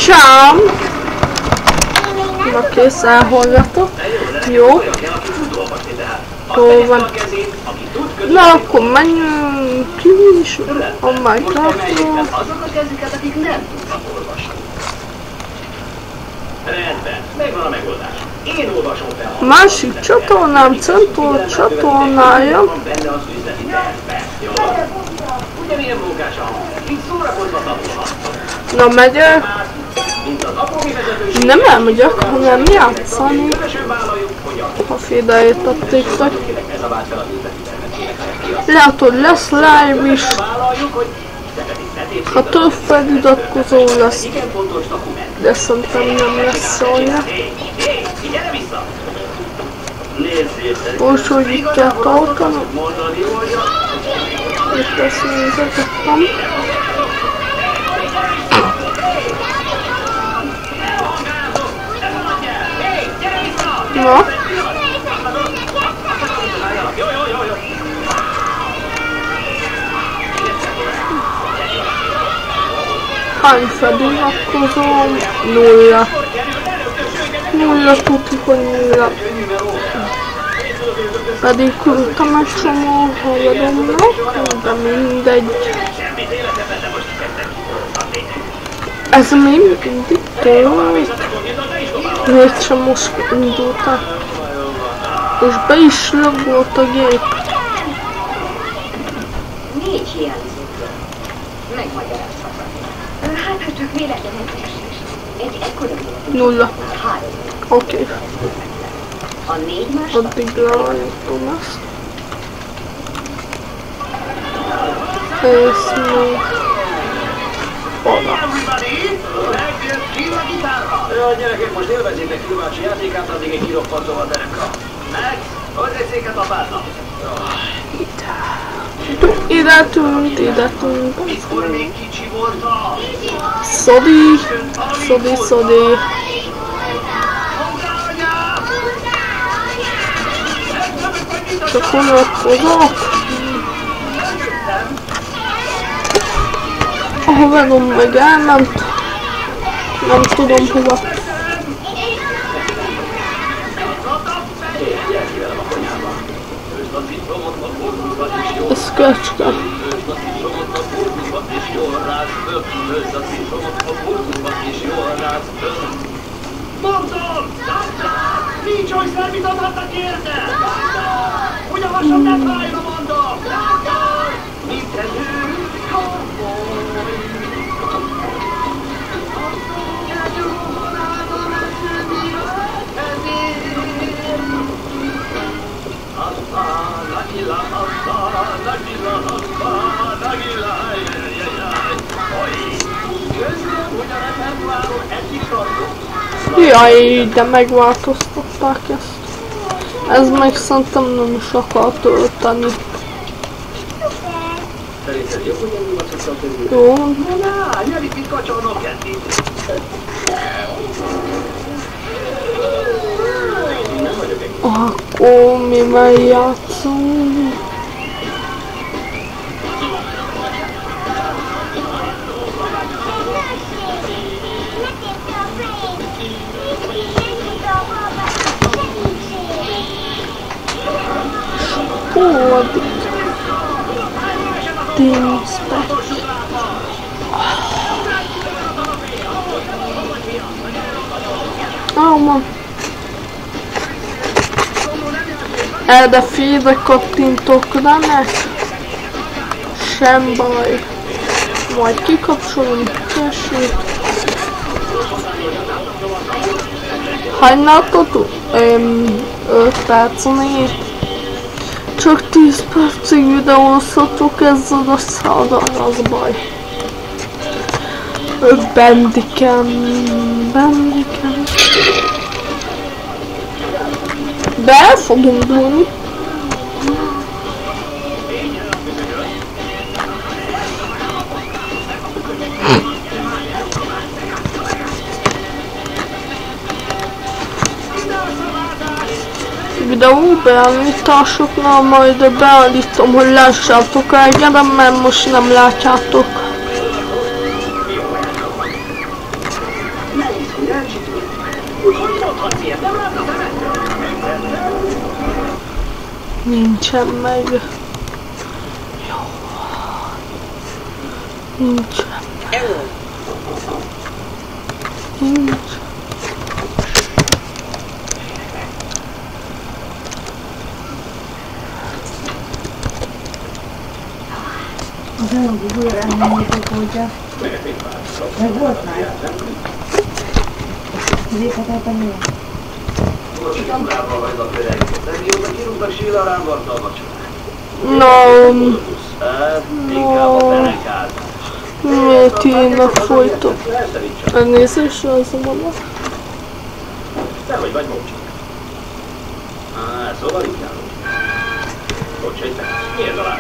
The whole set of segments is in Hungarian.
Csám! Na kész, elhallgatok. Jó. Hol van? Na akkor menjünk ki is a Minecraftról. Rendben, megvan a megoldás. Én olvasom fel. Másik csatornám, Centor csatornája. Benne az üzleti tervbe. Jó. Ugyanilyen munkása. Így szórakozva tanulhatsz. Na megyek. Mint az apomi vezetőség. Nem elmegyek, hanem játszani. Szívesen vállaljuk, hogy a Ha félreértettétek. ez a vált fel az üzleti tervet. Lehet, hogy lesz live is. Vállaljuk, hogy szeretik Ha több feliratkozó lesz. igen fontos dokumentum. De szerintem nem lesz olyan. Gyere vissza! Nézzétek! Most, hogy itt kell tartanom. Mondani, hogy Itt lesz nézetettem. Na. Hány feliratkozom? Nulla. Nulla, tudjuk, hogy nulla. Pedig küldtem egy csomó haveromnak, de mindegy. Ez még mindig tölt. Mégsem most indultak. És be is lögott a gép. 4 hiányzókról. Megmagyarázhatom. Hát, ha csak véletlenül esés. Egy ekkora véletlen. Nulla. 3. Oké. A 4 más Addig leállítom ezt. Ez még... Oda. Jó, gyerekek, most élvezzétek Filbácsi játékát, addig egy kiroppantó a derekra. Meg, hozz egy széket apádnak. Ide tűnt. Mikor még kicsi voltál? Szodi. Csak unatkozok. A haverom meg elment. Nem tudom hova. Ez kecske. Mondom! Nincs olyan szer, mit adhatnak érte! Hogy a hasam ne fájra, mondom! Mint elő, Jaj, de megváltoztatták ezt. Ez meg szerintem nem is akar tölteni. Jó. Na, nyelvi itt kacsalnak kettét. Akkor mivel játszunk? Hódik. Teamspe. Áma. De félre kattintok remek. Sem baj. Majd kikapcsolom. Tessék. Hánynátok? 5 percnél. Csak 10 percig videózhatok ezzel a szállal, az baj. Bendiken. De el fog indulni. Videó beállításoknál majd beállítom, hogy lássátok engem, mert most nem látjátok. Hogy mondhatsz ilyet? Nem látsz a szemet? Nincsen meg. Jó. Nincsen meg. Nincs. Az olyan újra elmondjuk, hogy meg volt már. Vidéket eltenni? Miért jönnek folyton? Elnézésre az a maga. Dehogy vagy mócsak. Szóval itt állunk. Bocsáj, te. Miért alá?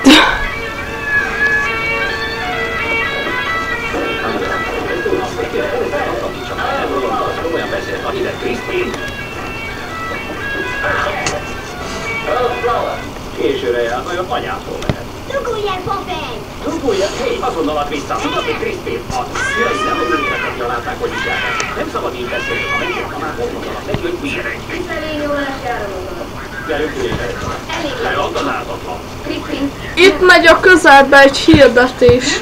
Komolyan beszél, a hideg Krisztin. Későre jár, majd a anyától lehet. Dugulják, Popeye! Dugulják? Hé, azonnal Kriszta, tudod, hogy Krisztin ad. Jaj, nem az őket, akik látták, hogy viselnek. Nem szabad így beszélni, ha megjelent, ha már megmondanak neki, hogy miért. Elég jól esjára gondolom. Gyerünk ülébe. Ne, add az ártatlan. Krisztin. Itt megy a közelbe egy hirdetés.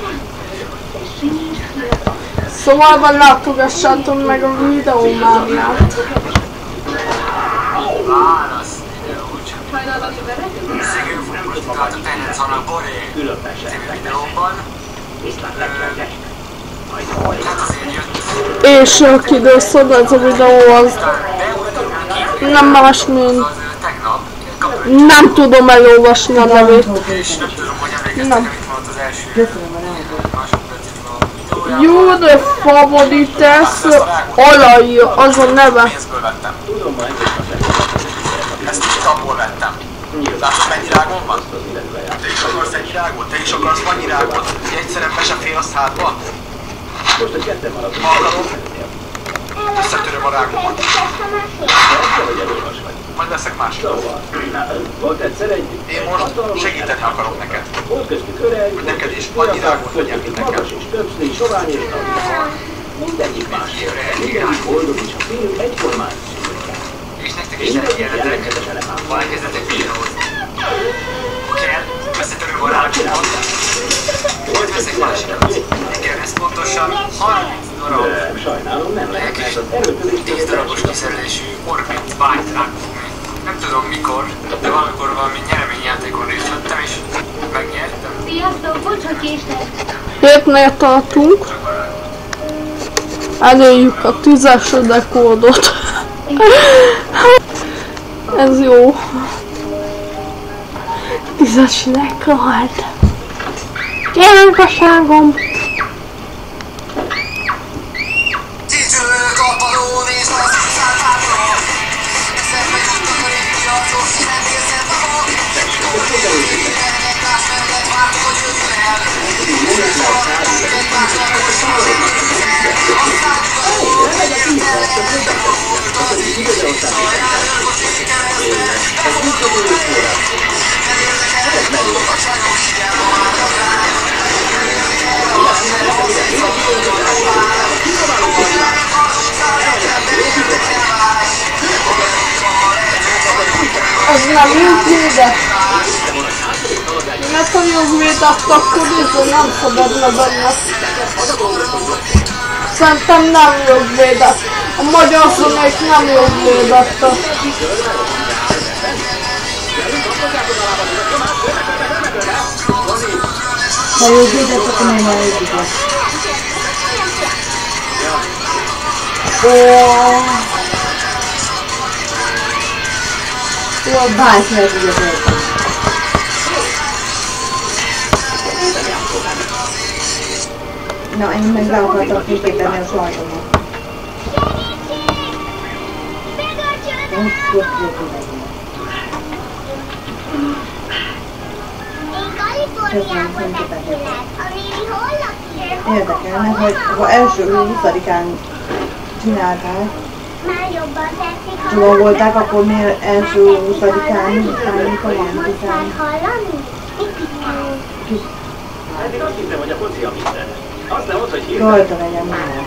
Szóval van, látogassátok meg a videómámját. És kidőszod ez a videó az nem más, mint nem tudom elolvasni a nevét. Nem. Jó, de favorites Alai, az a neve. Ezt itt abból vettem. Látod, mennyi rágom van? Te is akarsz egy rágót? Te is akarsz annyi rágót? Hogy egyszerűen be se félsz hátba? Most a ketten maradunk. Hallgatom. Összetöröm a rágomat. Majd leszek más. Volt egyszer egy... Én most segíteni akarok neked. Volt köztük öreg, Neked is annyi rágót legyen, mint nekem. magas és többszli, sovány és nagy. Mindegyik más. Mindegyik boldog és a film egyformán. És nektek is lehet ilyenetek. Van egyezetek videót. Oké, összetöröm a rágomat. Majd veszek másikat. Igen, ez pontosan 30 darab. Sajnálom, nem lehet, mert az 10 darabos kiszerelésű Orbit Byte rágom. Nem tudom mikor, de valamikor valami nyereményjátékon részt vettem és megnyertem. Sziasztok, bocs, hogy késtem. 7-nél tartunk. Előjük a 10-es dekódot. Ez jó. 10-es dekód. Gyermekosságom. Az nem védett. Mert ha jó védett, akkor bizony nem szabadna benne. Szerintem nem jó védett. A magyar zonék nem jó védett. Ha jó védett, akkor nem már jó védett. Jó, a bájt meg ugye védett. Na, én meg be akartam kipéteni a sajtomat. Én érdekelne, hogy ha első 20-án csinálták, csomagolták, akkor miért első 20-án hányunk a valamikán? Eddig azt hittem, hogy a foci a minden. Azt nem ott, hogy Rajta legyen minden.